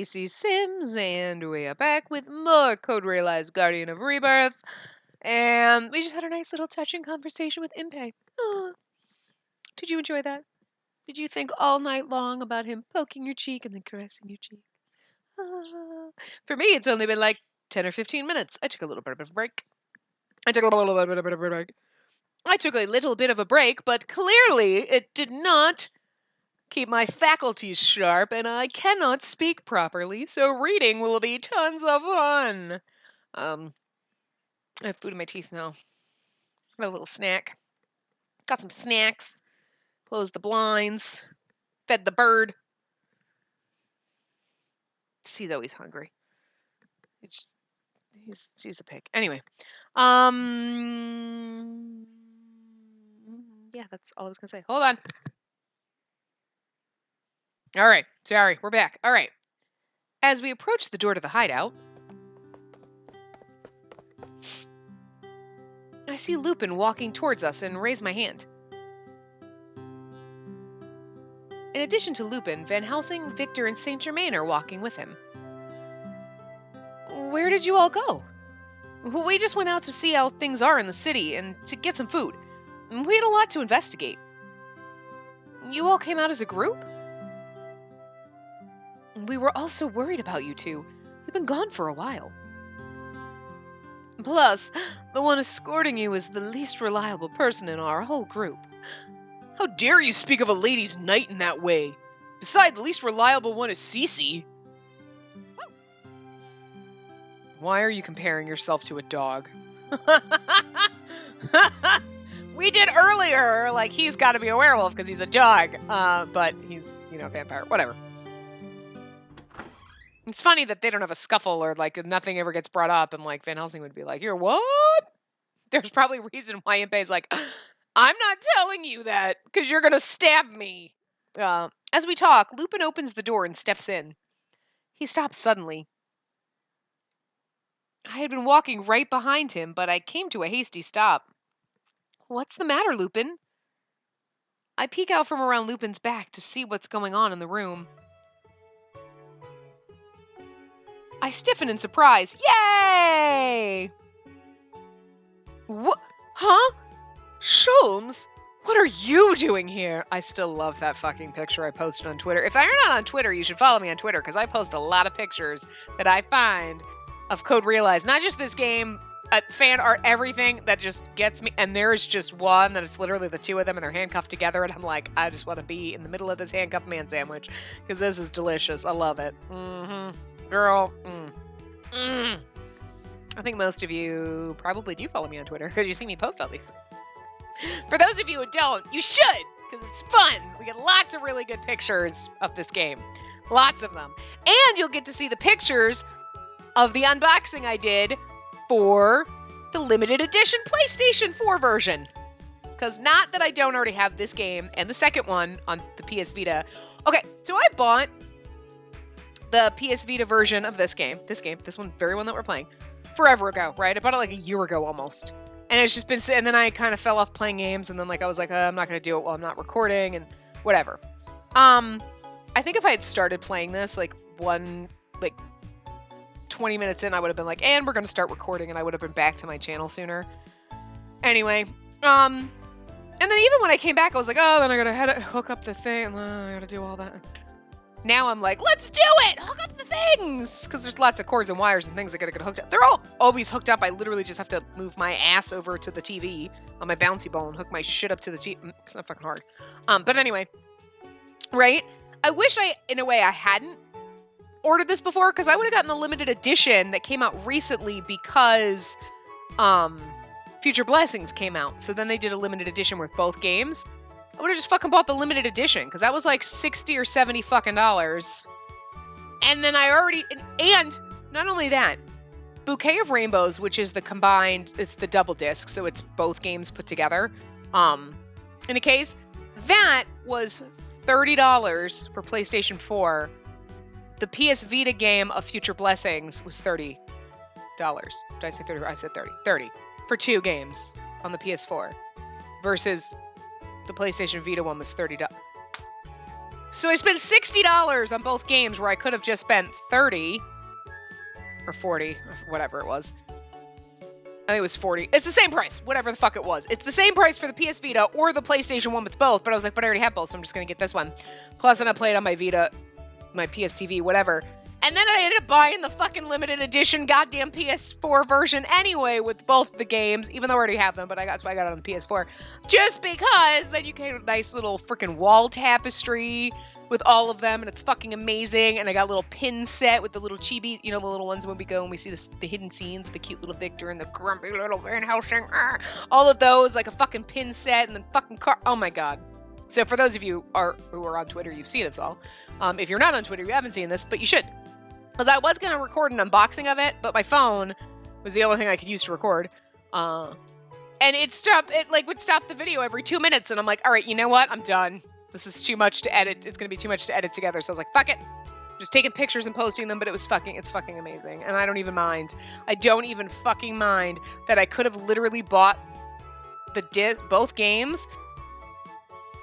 Spacey Sims, and we are back with more Code Realized Guardian of Rebirth. And we just had a nice little touching conversation with Impe. Oh, did you enjoy that? Did you think all night long about him poking your cheek and then caressing your cheek? For me, it's only been like 10 or 15 minutes. I took a little bit of a break. I took a little bit of a break, but clearly it did not keep my faculties sharp, and I cannot speak properly, so reading will be tons of fun. I have food in my teeth now. Got a little snack. Got some snacks. Closed the blinds. Fed the bird. He's always hungry. He's a pig. Anyway. Yeah, that's all I was gonna say. Hold on. All right. Sorry, we're back. All right. As we approach the door to the hideout, I see Lupin walking towards us and raise my hand. In addition to Lupin, Van Helsing, Victor, and Saint Germain are walking with him. Where did you all go? We just went out to see how things are in the city and to get some food. We had a lot to investigate. You all came out as a group? We were also worried about you two. You've been gone for a while. Plus, the one escorting you is the least reliable person in our whole group. How dare you speak of a lady's knight in that way? Besides, the least reliable one is Spacey. Why are you comparing yourself to a dog? We did earlier, like, he's got to be a werewolf because he's a dog. But he's, a vampire. Whatever. It's funny that they don't have a scuffle or, like, nothing ever gets brought up and, like, Van Helsing would be like, you're what? There's probably a reason why Impey's like, I'm not telling you that because you're going to stab me. As we talk, Lupin opens the door and steps in. He stops suddenly. I had been walking right behind him, but I came to a hasty stop. What's the matter, Lupin? I peek out from around Lupin's back to see what's going on in the room. I stiffen in surprise. Yay! What? Huh? Sholmes? What are you doing here? I still love that fucking picture I posted on Twitter. If you're not on Twitter, you should follow me on Twitter because I post a lot of pictures that I find of Code Realized. Not just this game, fan art, everything that just gets me. And there's just one that is literally the two of them and they're handcuffed together. And I'm like, I just want to be in the middle of this handcuffed man sandwich because this is delicious. I love it. Girl. I think most of you probably do follow me on Twitter because you see me post all these things. For those of you who don't, you should because it's fun. We get lots of really good pictures of this game. Lots of them. And you'll get to see the pictures of the unboxing I did for the limited edition PlayStation 4 version. Because not that I don't already have this game and the second one on the PS Vita. Okay, so I bought the PS Vita version of this one, very one that we're playing, forever ago, right? I bought it like a year ago almost. And it's just been, and then I kind of fell off playing games, and then like I was like, I'm not going to do it while I'm not recording, and whatever. I think if I had started playing this, like 20 minutes in, I would have been like, and we're going to start recording, and I would have been back to my channel sooner. Anyway, and then even when I came back, I was like, oh, then I got to hook up the thing, and I got to do all that. Now I'm like, let's do it! Hook up the things! Because there's lots of cords and wires and things that gotta get hooked up. They're all always hooked up. I literally just have to move my ass over to the TV on my bouncy ball and hook my shit up to the TV. It's not fucking hard. But anyway, right? I wish in a way, I hadn't ordered this before because I would have gotten the limited edition that came out recently because Future Blessings came out. So then they did a limited edition with both games. I would have just fucking bought the limited edition because that was like $60 or $70 fucking dollars. And then I already, and not only that, Bouquet of Rainbows, which is the combined, it's the double disc, so it's both games put together. In a case, that was $30 for PlayStation 4. The PS Vita game of Future Blessings was $30. Did I say 30? I said 30. 30 for 2 games on the PS4 versus the PlayStation Vita one was $30. So I spent $60 on both games where I could have just spent $30 or $40, whatever it was. I think it was $40. It's the same price, whatever the fuck it was. It's the same price for the PS Vita or the PlayStation 1 with both, but I was like, but I already have both, so I'm just going to get this one. Plus, then I played on my Vita, my PS TV, whatever. And then I ended up buying the fucking limited edition goddamn PS4 version anyway with both the games, even though I already have them, but that's why I got it on the PS4. Just because then you get a nice little freaking wall tapestry with all of them, and it's fucking amazing. And I got a little pin set with the little chibi, you know, the little ones when we go and we see the hidden scenes, the cute little Victor and the grumpy little Van Helsing. All of those, like a fucking pin set and then fucking car. Oh my god. So for those of you who are on Twitter, you've seen it all. If you're not on Twitter, you haven't seen this, but you should. Because I was going to record an unboxing of it, but my phone was the only thing I could use to record. And it would stop the video every 2 minutes. And I'm like, all right, you know what? I'm done. This is too much to edit. It's going to be too much to edit together. So I was like, fuck it. I'm just taking pictures and posting them, but it's fucking amazing. And I don't even mind. I don't even fucking mind that I could have literally bought both games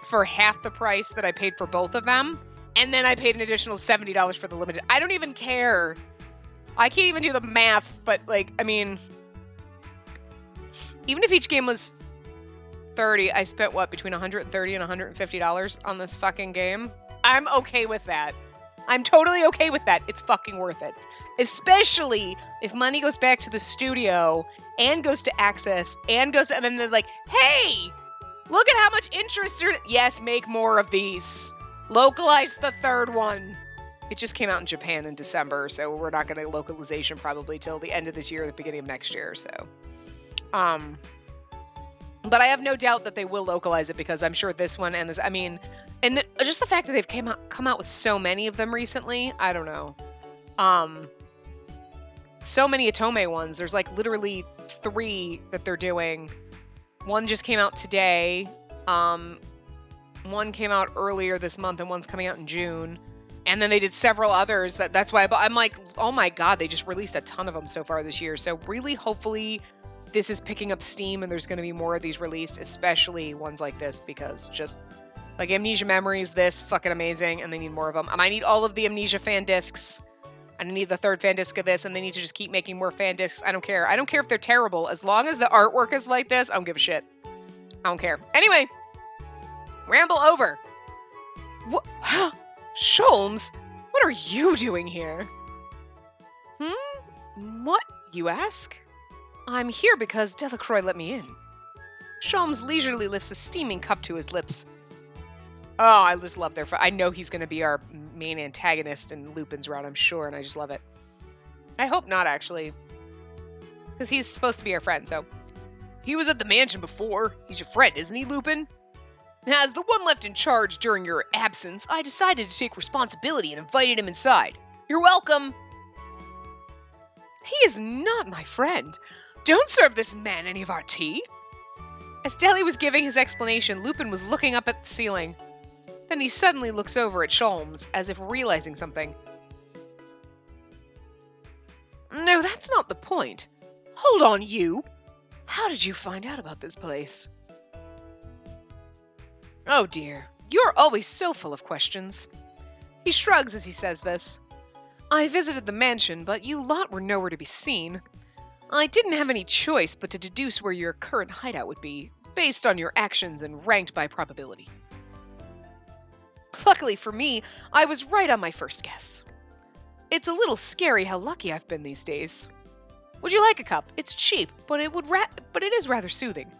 for half the price that I paid for both of them. And then I paid an additional $70 for the limited. I don't even care. I can't even do the math, but like, I mean, even if each game was $30, I spent what, between $130 and $150 on this fucking game? I'm okay with that. I'm totally okay with that. It's fucking worth it. Especially if money goes back to the studio and goes to Access and then they're like, hey, look at how much interest you're... Yes, make more of these. Localize the third one. It just came out in Japan in December, so we're not going to localization probably till the end of this year or the beginning of next year, so. But I have no doubt that they will localize it because I'm sure this one and this, I mean, and just the fact that they've come out with so many of them recently, I don't know. So many Otome ones. There's like literally 3 that they're doing. One just came out today. One came out earlier this month and one's coming out in June. And then they did several others. That's why I'm like, oh my god, they just released a ton of them so far this year. So really, hopefully, this is picking up steam and there's going to be more of these released, especially ones like this, because just like Amnesia Memories, this fucking amazing, and they need more of them. And I need all of the Amnesia fan discs. And I need the 3rd fan disc of this, and they need to just keep making more fan discs. I don't care. I don't care if they're terrible. As long as the artwork is like this, I don't give a shit. I don't care. Anyway, ramble over. What? Sholmes, what are you doing here? What, you ask? I'm here because Delacroix let me in. Sholmes leisurely lifts a steaming cup to his lips. Oh, I just love their... I know he's going to be our main antagonist in Lupin's route, I'm sure, and I just love it. I hope not, actually. Because he's supposed to be our friend, so... He was at the mansion before. He's your friend, isn't he, Lupin? As the one left in charge during your absence, I decided to take responsibility and invited him inside. You're welcome. He is not my friend. Don't serve this man any of our tea. As Deli was giving his explanation, Lupin was looking up at the ceiling. Then he suddenly looks over at Sholmes, as if realizing something. No, that's not the point. Hold on, you. How did you find out about this place? Oh dear, you're always so full of questions. He shrugs as he says this. I visited the mansion, but you lot were nowhere to be seen. I didn't have any choice but to deduce where your current hideout would be, based on your actions and ranked by probability. Luckily for me, I was right on my first guess. It's a little scary how lucky I've been these days. Would you like a cup? It's cheap, but it is rather soothing.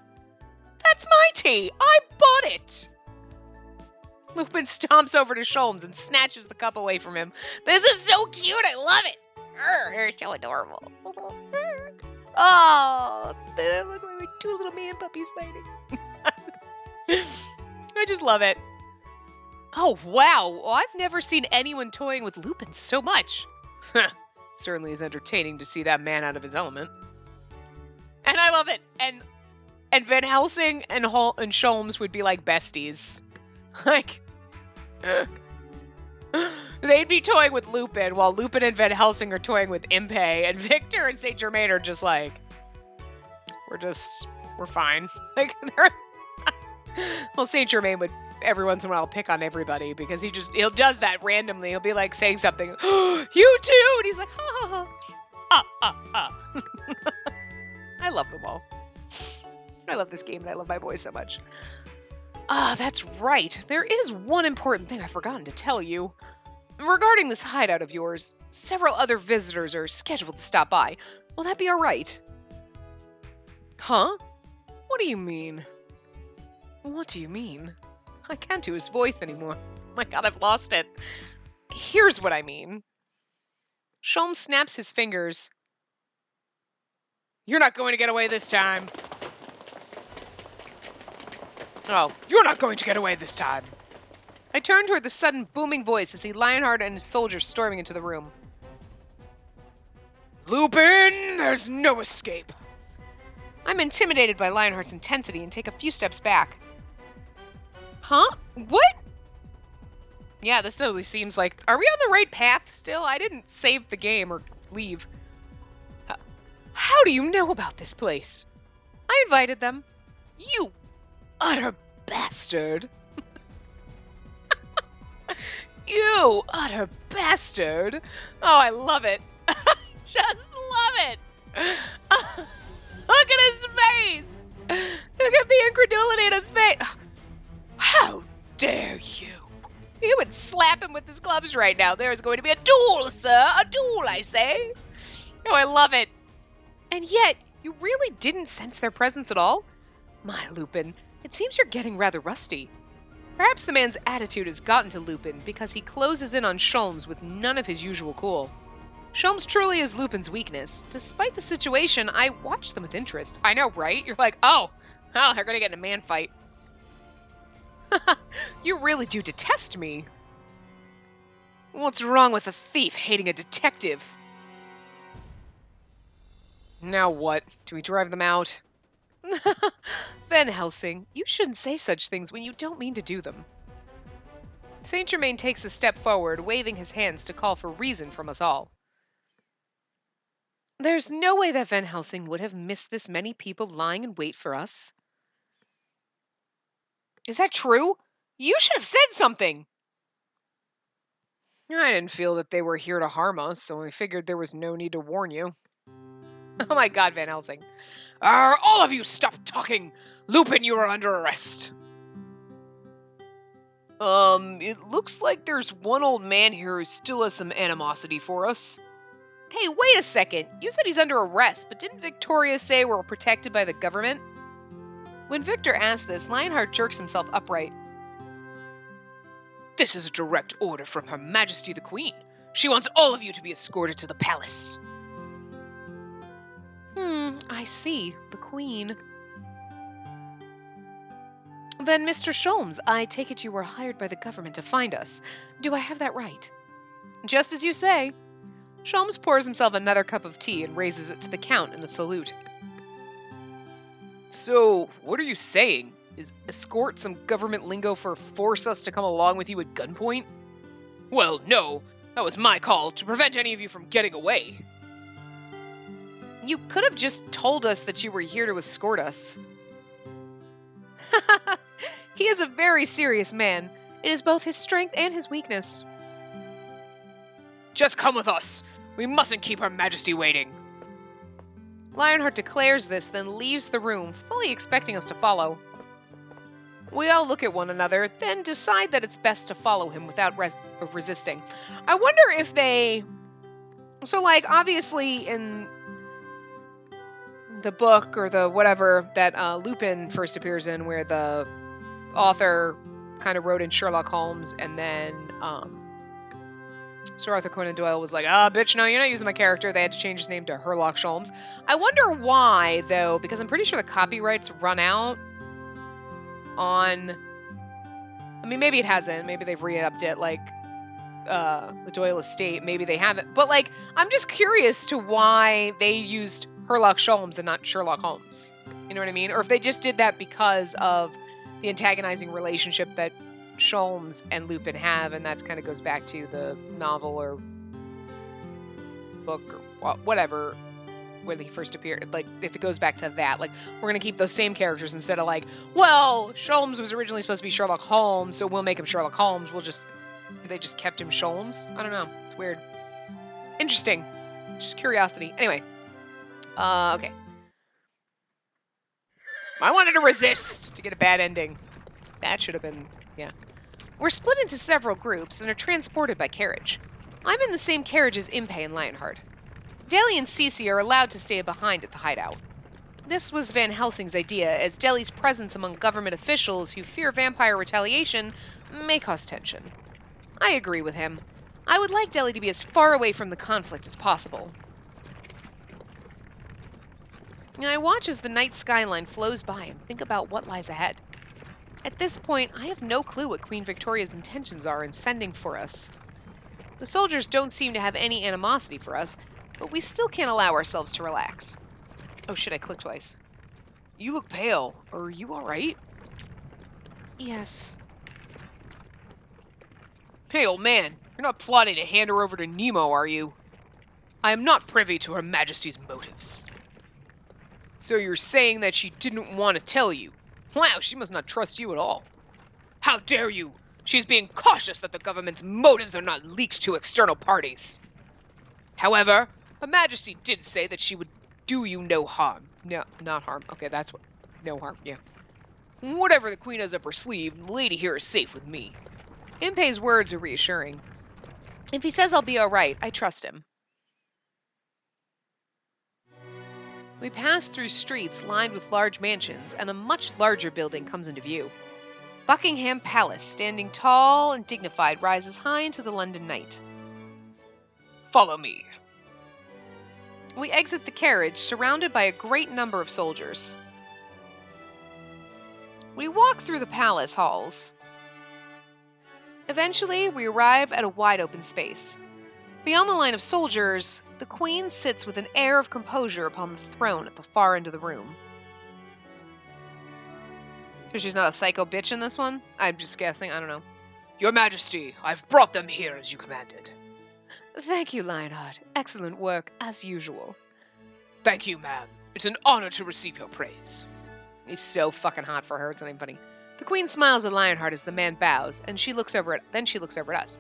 That's my tea! I bought it! Lupin stomps over to Sholmes and snatches the cup away from him. This is so cute! I love it! You're so adorable. Oh, look at my 2 little man puppies fighting. I just love it. Oh, wow. Well, I've never seen anyone toying with Lupin so much. Certainly is entertaining to see that man out of his element. And I love it. And Van Helsing and Sholmes would be like besties. Like, they'd be toying with Lupin, while Lupin and Van Helsing are toying with Impey, and Victor and Saint Germain are just like, we're fine. Like, well, Saint Germain would every once in a while pick on everybody because he'll does that randomly. He'll be like saying something, you too, and he's like, ha ha ha. I love them all. I love this game and I love my boys so much. Ah, that's right. There is one important thing I've forgotten to tell you. Regarding this hideout of yours, several other visitors are scheduled to stop by. Will that be all right? Huh? What do you mean? What do you mean? I can't do his voice anymore. My god, I've lost it. Here's what I mean. Sholmes snaps his fingers. You're not going to get away this time. Oh, you're not going to get away this time. I turned toward the sudden booming voice to see Lionheart and his soldiers storming into the room. Lupin, there's no escape. I'm intimidated by Lionheart's intensity and take a few steps back. Huh? What? Yeah, this totally seems like... Are we on the right path still? I didn't save the game or leave. How do you know about this place? I invited them. You utter bastard. You utter bastard. Oh, I love it. Just love it. Look at his face. Look at the incredulity in his face. How dare you? You would slap him with his gloves right now. There is going to be a duel, sir. A duel, I say. Oh, I love it. And yet, you really didn't sense their presence at all? My Lupin, it seems you're getting rather rusty. Perhaps the man's attitude has gotten to Lupin because he closes in on Sholmes with none of his usual cool. Sholmes truly is Lupin's weakness. Despite the situation, I watched them with interest. I know, right? You're like, oh, they're gonna get in a man fight. You really do detest me. What's wrong with a thief hating a detective? Now what? Do we drive them out? Van Helsing, you shouldn't say such things when you don't mean to do them. Saint Germain takes a step forward, waving his hands to call for reason from us all. There's no way that Van Helsing would have missed this many people lying in wait for us. Is that true? You should have said something. I didn't feel that they were here to harm us, so I figured there was no need to warn you. Oh my god, Van Helsing. All of you stop talking! Lupin, you are under arrest. It looks like there's one old man here who still has some animosity for us. Hey, wait a second. You said he's under arrest, but didn't Victoria say we're protected by the government? When Victor asked this, Lionheart jerks himself upright. This is a direct order from Her Majesty the Queen. She wants all of you to be escorted to the palace. I see. The Queen. Then, Mr. Sholmes, I take it you were hired by the government to find us. Do I have that right? Just as you say. Sholmes pours himself another cup of tea and raises it to the Count in a salute. So, what are you saying? Is escort some government lingo for force us to come along with you at gunpoint? Well, no. That was my call, to prevent any of you from getting away. You could have just told us that you were here to escort us. He is a very serious man. It is both his strength and his weakness. Just come with us. We mustn't keep Her Majesty waiting. Lionheart declares this, then leaves the room, fully expecting us to follow. We all look at one another, then decide that it's best to follow him without resisting. I wonder if they... So, like, obviously in the book or the whatever that Lupin first appears in, where the author kind of wrote in Sherlock Holmes, and then Sir Arthur Conan Doyle was like, bitch, no, you're not using my character. They had to change his name to Sherlock Sholmes. I wonder why, though, because I'm pretty sure the copyrights run out on... I mean, maybe it hasn't. Maybe they've re-upped it, like, the Doyle estate. Maybe they haven't. But, like, I'm just curious to why they used Sherlock Sholmes and not Sherlock Holmes. You know what I mean? Or if they just did that because of the antagonizing relationship that Sholmes and Lupin have, and that kind of goes back to the novel or book or whatever. when he first appeared. Like, if it goes back to that, like, we're going to keep those same characters instead of like, well, Sholmes was originally supposed to be Sherlock Holmes, so we'll make him Sherlock Holmes. They just kept him Sholmes? I don't know. It's weird. Interesting. Just curiosity. Anyway. Okay. I wanted to resist to get a bad ending. That should have been, yeah. We're split into several groups and are transported by carriage. I'm in the same carriage as Impey and Lionheart. Deli and Cece are allowed to stay behind at the hideout. This was Van Helsing's idea, as Deli's presence among government officials who fear vampire retaliation may cause tension. I agree with him. I would like Deli to be as far away from the conflict as possible. I watch as the night skyline flows by and think about what lies ahead. At this point, I have no clue what Queen Victoria's intentions are in sending for us. The soldiers don't seem to have any animosity for us, but we still can't allow ourselves to relax. Oh shit, I clicked twice. You look pale. Are you alright? Yes. Hey, old man, you're not plotting to hand her over to Nemo, are you? I am not privy to Her Majesty's motives. So you're saying that she didn't want to tell you? Wow, she must not trust you at all. How dare you! She's being cautious that the government's motives are not leaked to external parties. However, Her Majesty did say that she would do you no harm. No, not harm. Okay, that's what... No harm, yeah. Whatever the Queen has up her sleeve, the lady here is safe with me. Impey's words are reassuring. If he says I'll be alright, I trust him. We pass through streets lined with large mansions, and a much larger building comes into view. Buckingham Palace, standing tall and dignified, rises high into the London night. Follow me. We exit the carriage, surrounded by a great number of soldiers. We walk through the palace halls. Eventually, we arrive at a wide open space. Beyond the line of soldiers, the Queen sits with an air of composure upon the throne at the far end of the room. So she's not a psycho bitch in this one? I'm just guessing, I don't know. Your Majesty, I've brought them here as you commanded. Thank you, Lionheart. Excellent work, as usual. Thank you, ma'am. It's an honor to receive your praise. He's so fucking hot for her, it's not even funny. The Queen smiles at Lionheart as the man bows, and she looks over at us.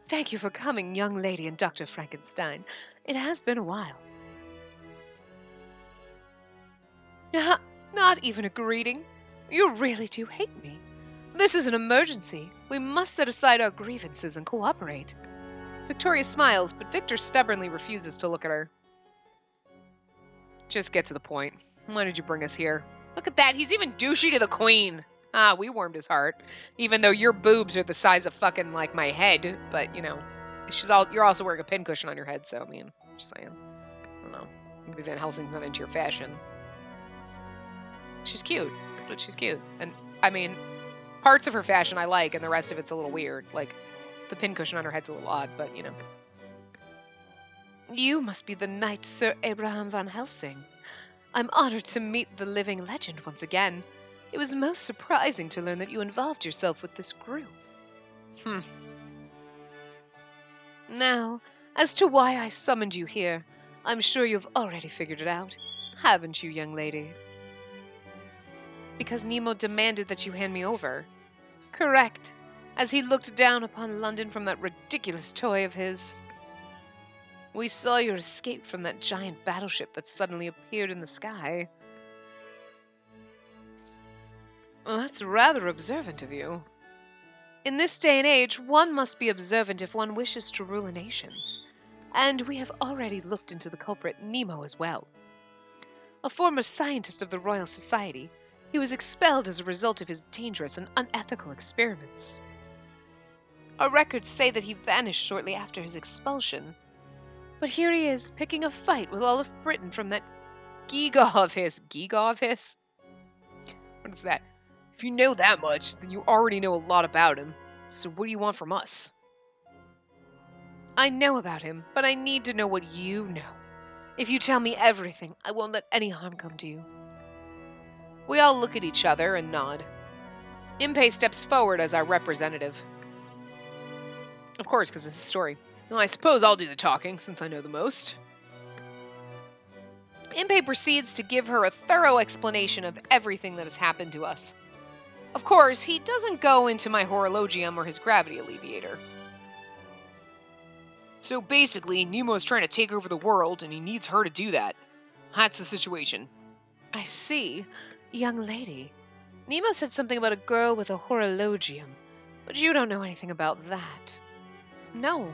Thank you for coming, young lady and Dr. Frankenstein. It has been a while. Not even a greeting. You really do hate me. This is an emergency. We must set aside our grievances and cooperate. Victoria smiles, but Victor stubbornly refuses to look at her. Just get to the point. Why did you bring us here? Look at that, he's even douchey to the Queen. Ah, we warmed his heart. Even though your boobs are the size of fucking, like, my head. But, you know, you're also wearing a pincushion on your head, so, I mean, just saying. I don't know. Maybe Van Helsing's not into your fashion. She's cute. But she's cute. And, I mean, parts of her fashion I like, and the rest of it's a little weird. Like, the pincushion on her head's a little odd, but, you know. You must be the knight Sir Abraham Van Helsing. I'm honored to meet the living legend once again. It was most surprising to learn that you involved yourself with this group. Now, as to why I summoned you here, I'm sure you've already figured it out, haven't you, young lady? Because Nemo demanded that you hand me over. Correct, as he looked down upon London from that ridiculous toy of his. We saw your escape from that giant battleship that suddenly appeared in the sky. Well, that's rather observant of you. In this day and age, one must be observant if one wishes to rule a nation. And we have already looked into the culprit Nemo as well. A former scientist of the Royal Society, he was expelled as a result of his dangerous and unethical experiments. Our records say that he vanished shortly after his expulsion. But here he is, picking a fight with all of Britain from that Giga of his. Giga of his? What is that? If you know that much, then you already know a lot about him. So what do you want from us? I know about him, but I need to know what you know. If you tell me everything, I won't let any harm come to you. We all look at each other and nod. Impey steps forward as our representative. Of course, because of his story. Well, I suppose I'll do the talking, since I know the most. Impey proceeds to give her a thorough explanation of everything that has happened to us. Of course, he doesn't go into my horologium or his gravity alleviator. So basically, Nemo's trying to take over the world, and he needs her to do that. That's the situation. I see. Young lady. Nemo said something about a girl with a horologium, but you don't know anything about that. No.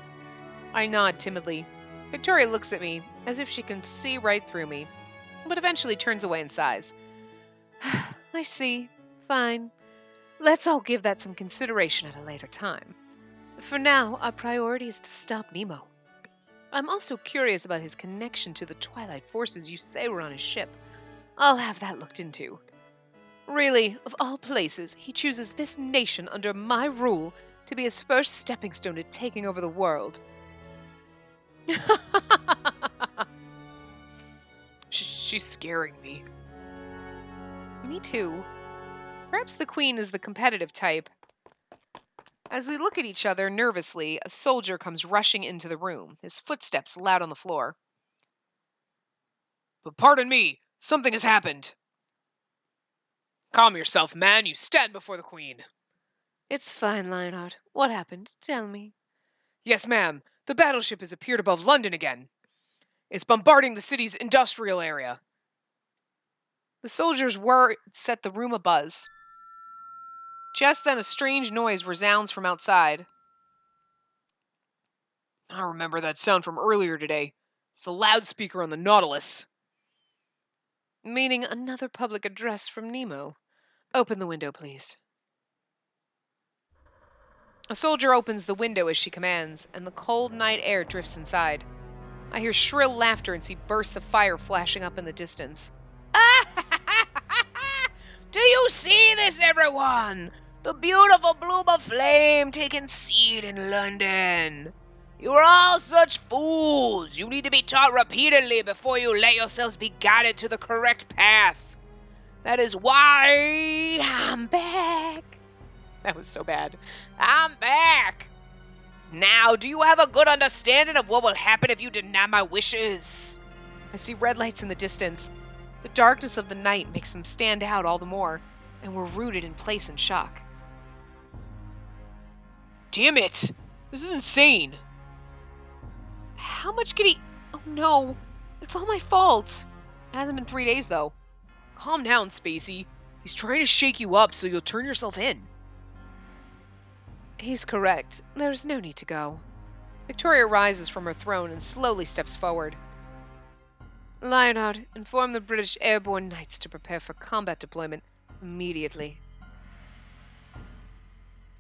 I nod timidly. Victoria looks at me, as if she can see right through me, but eventually turns away and sighs. I see. Fine. Let's all give that some consideration at a later time. For now, our priority is to stop Nemo. I'm also curious about his connection to the Twilight forces you say were on his ship. I'll have that looked into. Really, of all places, he chooses this nation under my rule to be his first stepping stone to taking over the world. She's scaring me. Me too. Perhaps the Queen is the competitive type. As we look at each other nervously, a soldier comes rushing into the room, his footsteps loud on the floor. But pardon me, something has happened. Calm yourself, man. You stand before the Queen. It's fine, Lionheart. What happened? Tell me. Yes, ma'am. The battleship has appeared above London again. It's bombarding the city's industrial area. The soldiers' words set the room abuzz. Just then a strange noise resounds from outside. I remember that sound from earlier today. It's the loudspeaker on the Nautilus. Meaning another public address from Nemo. Open the window, please. A soldier opens the window as she commands, and the cold night air drifts inside. I hear shrill laughter and see bursts of fire flashing up in the distance. Do you see this, everyone? The beautiful bloom of flame taking seed in London. You are all such fools. You need to be taught repeatedly before you let yourselves be guided to the correct path. That is why I'm back. That was so bad. I'm back. Now, do you have a good understanding of what will happen if you deny my wishes? I see red lights in the distance. The darkness of the night makes them stand out all the more, and we're rooted in place in shock. Damn it! This is insane! How much could he... Oh no! It's all my fault! It hasn't been 3 days, though. Calm down, Spacey. He's trying to shake you up so you'll turn yourself in. He's correct. There's no need to go. Victoria rises from her throne and slowly steps forward. Lionheart, inform the British airborne knights to prepare for combat deployment immediately.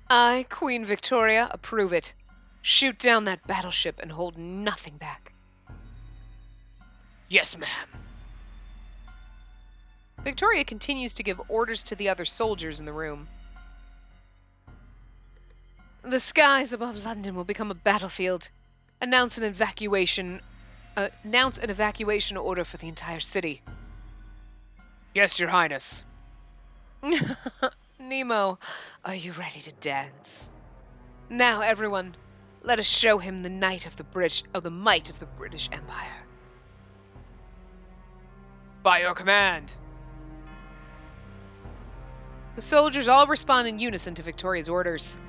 I, Queen Victoria, approve it. Shoot down that battleship and hold nothing back. Yes, ma'am. Victoria continues to give orders to the other soldiers in the room. The skies above London will become a battlefield. Announce an evacuation order for the entire city. Yes, Your Highness. Nemo, are you ready to dance? Now, everyone, let us show him the might of the British Empire. By your command. The soldiers all respond in unison to Victoria's orders.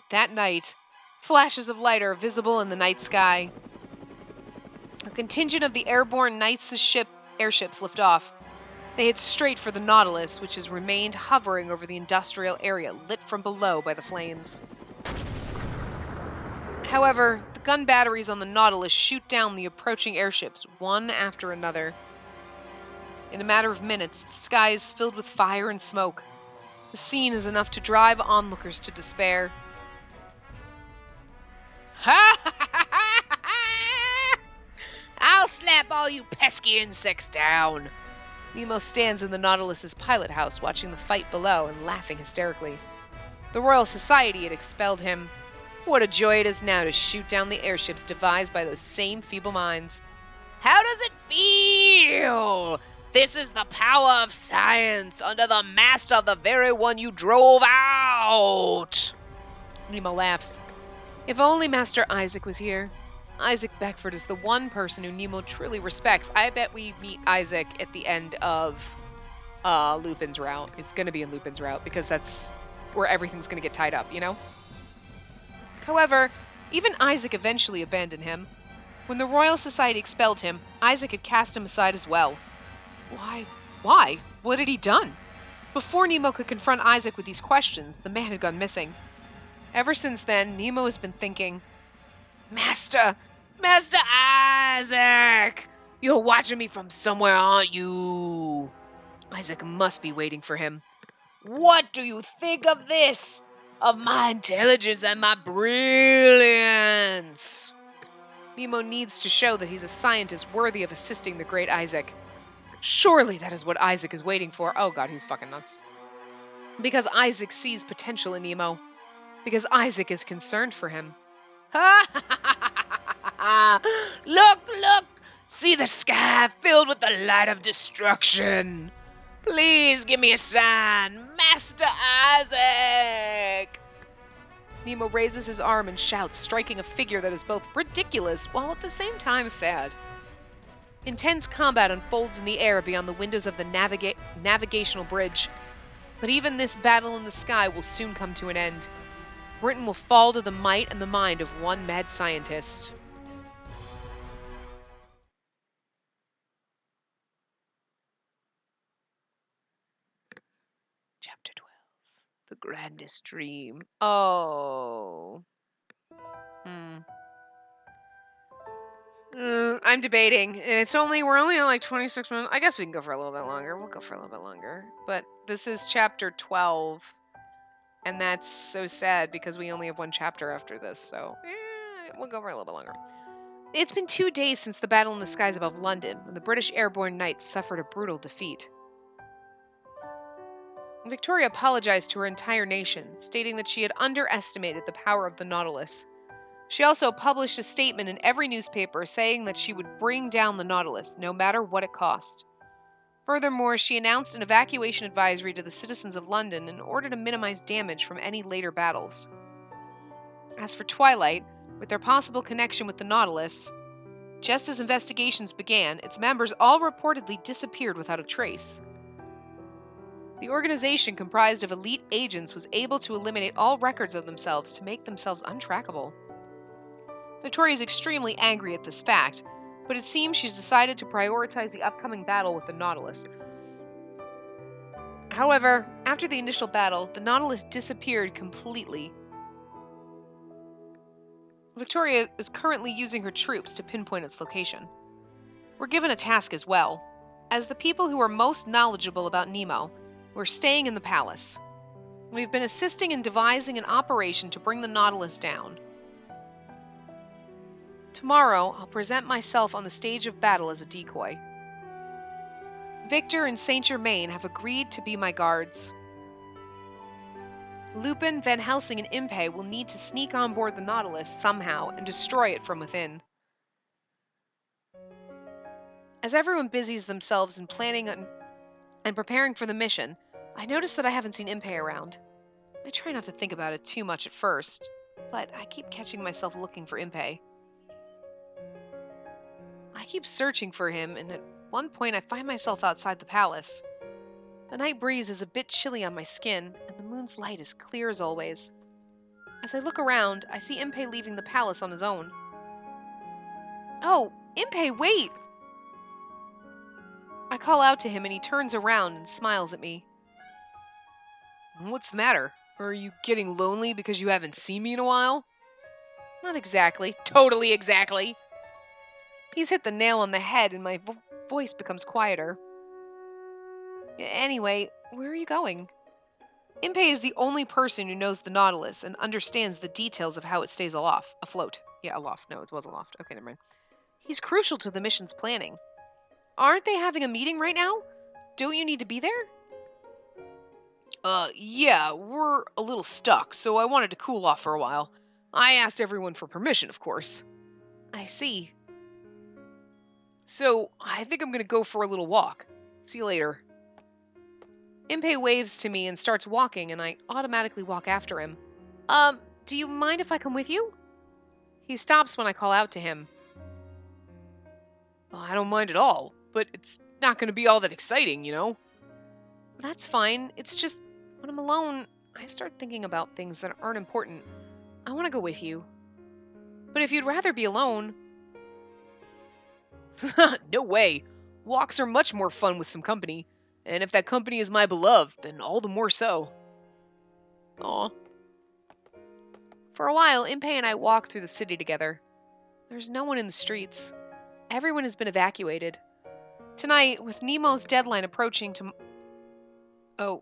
That night, flashes of light are visible in the night sky. A contingent of the airborne knights' airships lift off. They head straight for the Nautilus, which has remained hovering over the industrial area, lit from below by the flames. However, the gun batteries on the Nautilus shoot down the approaching airships, one after another. In a matter of minutes, the sky is filled with fire and smoke. The scene is enough to drive onlookers to despair. I'll slap all you pesky insects down. Nemo stands in the Nautilus's pilot house watching the fight below and laughing hysterically. The Royal Society had expelled him. What a joy it is now to shoot down the airships devised by those same feeble minds. How does it feel? This is the power of science under the mast of the very one you drove out. Nemo laughs. If only Master Isaac was here. Isaac Beckford is the one person who Nemo truly respects. I bet we meet Isaac at the end of Lupin's route. It's going to be in Lupin's route because that's where everything's going to get tied up, you know? However, even Isaac eventually abandoned him. When the Royal Society expelled him, Isaac had cast him aside as well. Why? Why? What had he done? Before Nemo could confront Isaac with these questions, the man had gone missing. Ever since then, Nemo has been thinking, Master Isaac! You're watching me from somewhere, aren't you? Isaac must be waiting for him. What do you think of this? Of my intelligence and my brilliance? Nemo needs to show that he's a scientist worthy of assisting the great Isaac. Surely that is what Isaac is waiting for. Oh god, he's fucking nuts. Because Isaac sees potential in Nemo. Because Isaac is concerned for him. Look! See the sky filled with the light of destruction. Please give me a sign, Master Isaac! Nemo raises his arm and shouts, striking a figure that is both ridiculous while at the same time sad. Intense combat unfolds in the air beyond the windows of the navigational bridge. But even this battle in the sky will soon come to an end. Britain will fall to the might and the mind of one mad scientist. Chapter 12. The grandest dream. Oh. I'm debating. We're only at like 26 minutes. I guess we can go for a little bit longer. We'll go for a little bit longer. But this is chapter 12. And that's so sad because we only have one chapter after this. So we'll go for a little bit longer. It's been 2 days since the battle in the skies above London, when the British airborne knights suffered a brutal defeat. Victoria apologized to her entire nation, stating that she had underestimated the power of the Nautilus. She also published a statement in every newspaper saying that she would bring down the Nautilus, no matter what it cost. Furthermore, she announced an evacuation advisory to the citizens of London in order to minimize damage from any later battles. As for Twilight, with their possible connection with the Nautilus, just as investigations began, its members all reportedly disappeared without a trace. The organization, comprised of elite agents, was able to eliminate all records of themselves to make themselves untrackable. Victoria is extremely angry at this fact, but it seems she's decided to prioritize the upcoming battle with the Nautilus. However, after the initial battle, the Nautilus disappeared completely. Victoria is currently using her troops to pinpoint its location. We're given a task as well. As the people who are most knowledgeable about Nemo, we're staying in the palace. We've been assisting in devising an operation to bring the Nautilus down. Tomorrow, I'll present myself on the stage of battle as a decoy. Victor and Saint Germain have agreed to be my guards. Lupin, Van Helsing, and Impey will need to sneak on board the Nautilus somehow and destroy it from within. As everyone busies themselves in planning and preparing for the mission, I notice that I haven't seen Impey around. I try not to think about it too much at first, but I keep catching myself looking for Impey. I keep searching for him, and at one point I find myself outside the palace. The night breeze is a bit chilly on my skin, and the moon's light is clear as always. As I look around, I see Impey leaving the palace on his own. Oh, Impey, wait! I call out to him, and he turns around and smiles at me. What's the matter? Are you getting lonely because you haven't seen me in a while? Not exactly. Totally exactly. He's hit the nail on the head, and my voice becomes quieter. Anyway, where are you going? Impey is the only person who knows the Nautilus and understands the details of how it stays afloat. Yeah, aloft. No, it was aloft. Okay, never mind. He's crucial to the mission's planning. Aren't they having a meeting right now? Don't you need to be there? Yeah, we're a little stuck, so I wanted to cool off for a while. I asked everyone for permission, of course. I see. So, I think I'm gonna go for a little walk. See you later. Impey waves to me and starts walking, and I automatically walk after him. Do you mind if I come with you? He stops when I call out to him. Well, I don't mind at all, but it's not going to be all that exciting, you know? That's fine. It's just, when I'm alone, I start thinking about things that aren't important. I want to go with you. But if you'd rather be alone... No way. Walks are much more fun with some company. And if that company is my beloved, then all the more so. Aw. For a while, Impey and I walk through the city together. There's no one in the streets. Everyone has been evacuated. Tonight, with Nemo's deadline approaching tomorrow,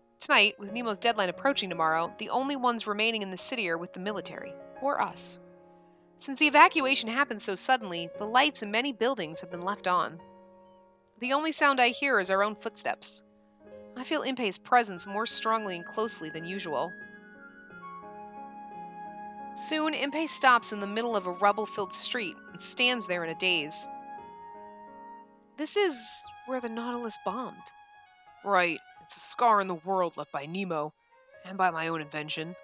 the only ones remaining in the city are with the military, or us. Since the evacuation happened so suddenly, the lights in many buildings have been left on. The only sound I hear is our own footsteps. I feel Impey's presence more strongly and closely than usual. Soon, Impey stops in the middle of a rubble-filled street and stands there in a daze. This is where the Nautilus bombed. Right, it's a scar in the world left by Nemo, and by my own invention.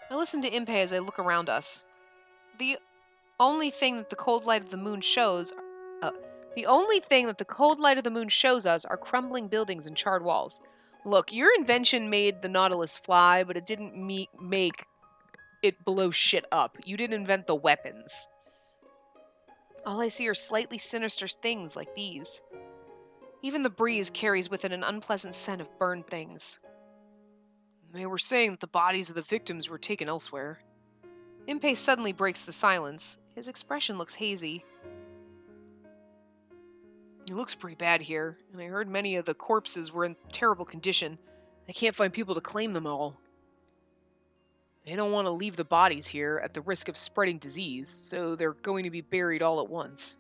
I listen to Impey as I look around us. The only thing that the cold light of the moon shows us are crumbling buildings and charred walls. Look, your invention made the Nautilus fly, but it didn't make it blow shit up. You didn't invent the weapons. All I see are slightly sinister things like these. Even the breeze carries with it an unpleasant scent of burned things. They were saying that the bodies of the victims were taken elsewhere. Impey suddenly breaks the silence. His expression looks hazy. It looks pretty bad here, and I heard many of the corpses were in terrible condition. I can't find people to claim them all. They don't want to leave the bodies here at the risk of spreading disease, so they're going to be buried all at once.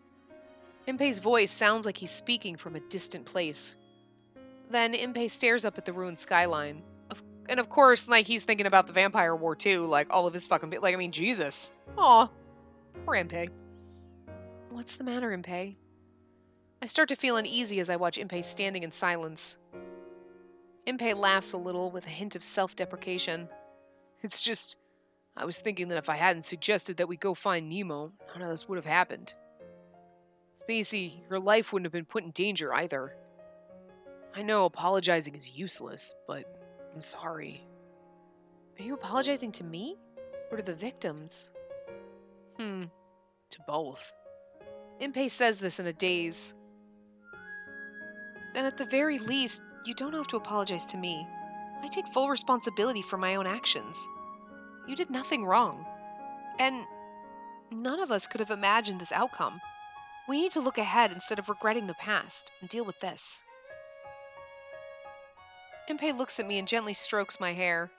Impey's voice sounds like he's speaking from a distant place. Then Impey stares up at the ruined skyline. And of course, like, he's thinking about the Vampire War too, like, all of his fucking... Jesus. Aw. Poor Impey. What's the matter, Impey? I start to feel uneasy as I watch Impey standing in silence. Impey laughs a little with a hint of self-deprecation. It's just... I was thinking that if I hadn't suggested that we go find Nemo, none of this would have happened. Spacey, your life wouldn't have been put in danger either. I know apologizing is useless, but I'm sorry. Are you apologizing to me? Or to the victims? To both. Impey says this in a daze. Then at the very least, you don't have to apologize to me. I take full responsibility for my own actions. You did nothing wrong. And none of us could have imagined this outcome. We need to look ahead instead of regretting the past and deal with this. Impey looks at me and gently strokes my hair.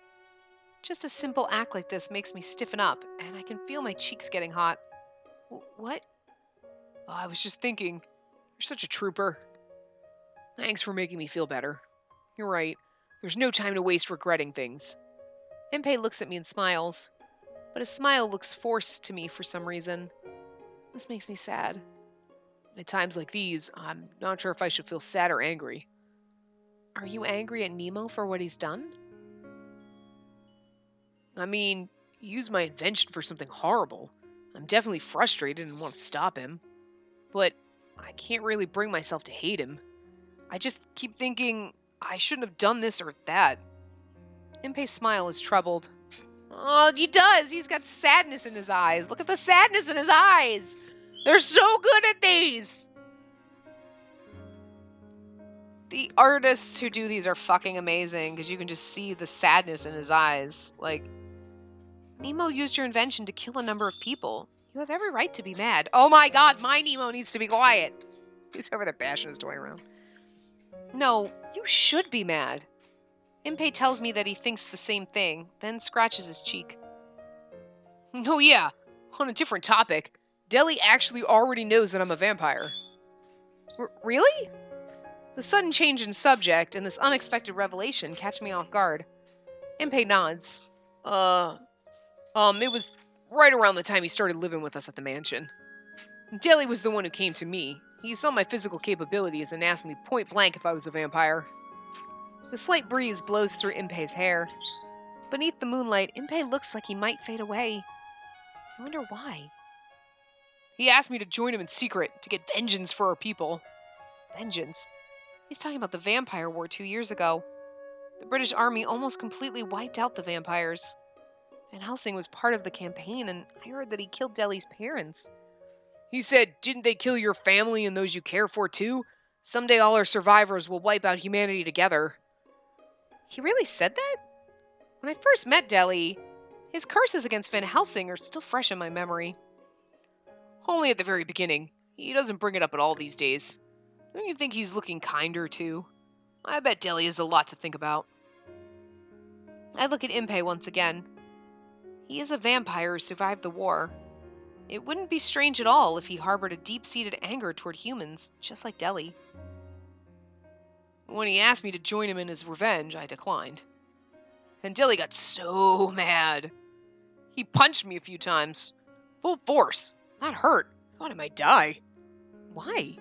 Just a simple act like this makes me stiffen up, and I can feel my cheeks getting hot. What? Oh, I was just thinking, you're such a trooper. Thanks for making me feel better. You're right. There's no time to waste regretting things. Impey looks at me and smiles, but his smile looks forced to me for some reason. This makes me sad. At times like these, I'm not sure if I should feel sad or angry. Are you angry at Nemo for what he's done? I mean, he used my invention for something horrible. I'm definitely frustrated and want to stop him. But I can't really bring myself to hate him. I just keep thinking, I shouldn't have done this or that. Impey's smile is troubled. Oh, he does! He's got sadness in his eyes. Look at the sadness in his eyes! They're so good at these! The artists who do these are fucking amazing, because you can just see the sadness in his eyes. Like, Nemo used your invention to kill a number of people. You have every right to be mad. Oh my god, my Nemo needs to be quiet! He's over there bashing his toy around. No, you should be mad. Impey tells me that he thinks the same thing, then scratches his cheek. Oh yeah, on a different topic. Deli actually already knows that I'm a vampire. Really? The sudden change in subject and this unexpected revelation catch me off guard. Impey nods. It was right around the time he started living with us at the mansion. Deli was the one who came to me. He saw my physical capabilities and asked me point blank if I was a vampire. The slight breeze blows through Impey's hair. Beneath the moonlight, Impey looks like he might fade away. I wonder why. He asked me to join him in secret to get vengeance for our people. Vengeance? He's talking about the vampire war 2 years ago. The British army almost completely wiped out the vampires. Van Helsing was part of the campaign, and I heard that he killed Deli's parents. He said, didn't they kill your family and those you care for too? Someday all our survivors will wipe out humanity together. He really said that? When I first met Deli, his curses against Van Helsing are still fresh in my memory. Only at the very beginning. He doesn't bring it up at all these days. Don't you think he's looking kinder too? I bet Deli has a lot to think about. I look at Impey once again. He is a vampire who survived the war. It wouldn't be strange at all if he harbored a deep-seated anger toward humans, just like Deli. When he asked me to join him in his revenge, I declined. And Deli got so mad. He punched me a few times. Full force. That hurt. Thought I might die. Why?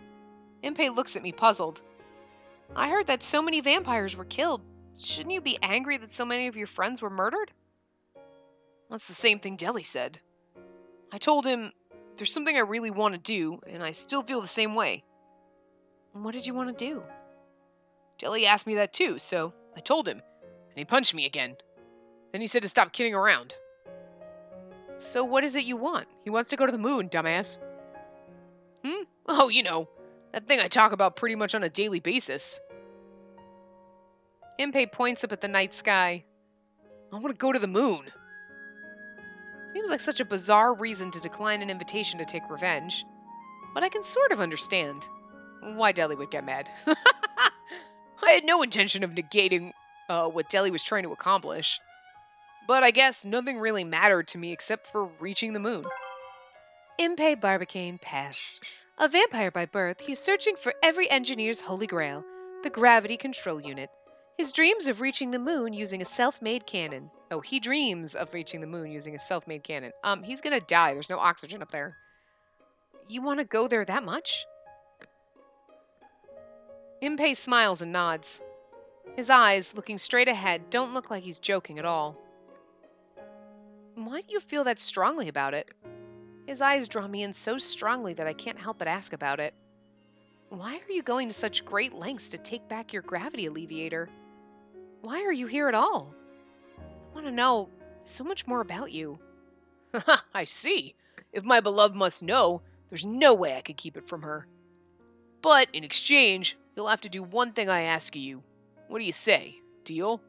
Impey looks at me puzzled. I heard that so many vampires were killed. Shouldn't you be angry that so many of your friends were murdered? That's the same thing Deli said. I told him, there's something I really want to do, and I still feel the same way. What did you want to do? Deli asked me that too, so I told him, and he punched me again. Then he said to stop kidding around. So what is it you want? He wants to go to the moon, dumbass. Oh, you know, that thing I talk about pretty much on a daily basis. Impey points up at the night sky. I want to go to the moon. Seems like such a bizarre reason to decline an invitation to take revenge. But I can sort of understand why Deli would get mad. I had no intention of negating what Deli was trying to accomplish. But I guess nothing really mattered to me except for reaching the moon. Impey Barbicane passed. A vampire by birth, he's searching for every engineer's holy grail, the gravity control unit. His dreams of reaching the moon using a self-made cannon. Oh, he dreams of reaching the moon using a self-made cannon. He's gonna die. There's no oxygen up there. You want to go there that much? Impey smiles and nods. His eyes, looking straight ahead, don't look like he's joking at all. Why do you feel that strongly about it? His eyes draw me in so strongly that I can't help but ask about it. Why are you going to such great lengths to take back your gravity alleviator? Why are you here at all? I want to know so much more about you. I see. If my beloved must know, there's no way I could keep it from her. But in exchange, you'll have to do one thing I ask of you. What do you say? Deal?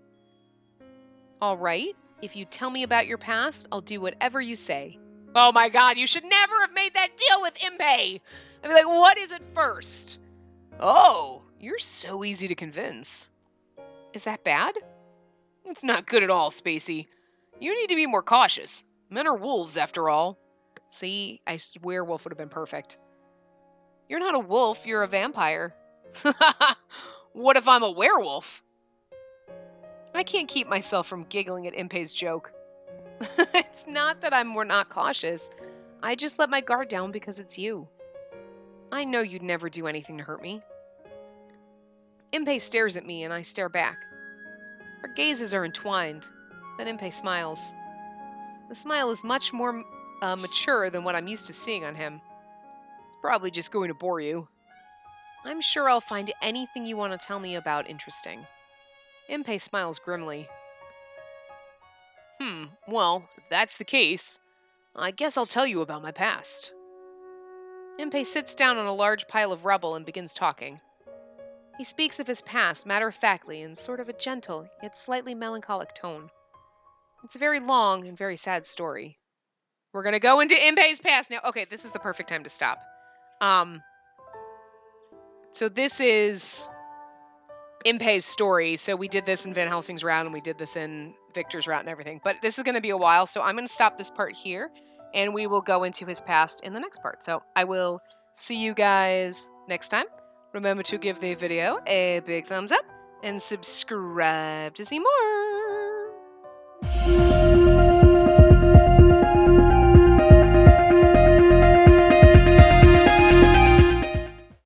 All right. If you tell me about your past, I'll do whatever you say. Oh my god, you should never have made that deal with Impey! I'd be like, what is it first? Oh, you're so easy to convince. Is that bad? It's not good at all, Spacey. You need to be more cautious. Men are wolves, after all. See, I swear wolf would have been perfect. You're not a wolf, you're a vampire. What if I'm a werewolf? I can't keep myself from giggling at Impey's joke. It's not that we're not cautious. I just let my guard down because it's you. I know you'd never do anything to hurt me. Impey stares at me and I stare back. Our gazes are entwined. Then Impey smiles. The smile is much more mature than what I'm used to seeing on him. It's probably just going to bore you. I'm sure I'll find anything you want to tell me about interesting. Impey smiles grimly. Well, if that's the case, I guess I'll tell you about my past. Impey sits down on a large pile of rubble and begins talking. He speaks of his past matter-of-factly in sort of a gentle, yet slightly melancholic tone. It's a very long and very sad story. We're gonna go into Impey's past now. Okay, this is the perfect time to stop. So this is Impey's story. So we did this in Van Helsing's round, and we did this in Victor's round and everything. But this is going to be a while, so I'm going to stop this part here, and we will go into his past in the next part. So I will see you guys next time. Remember to give the video a big thumbs up, and subscribe to see more.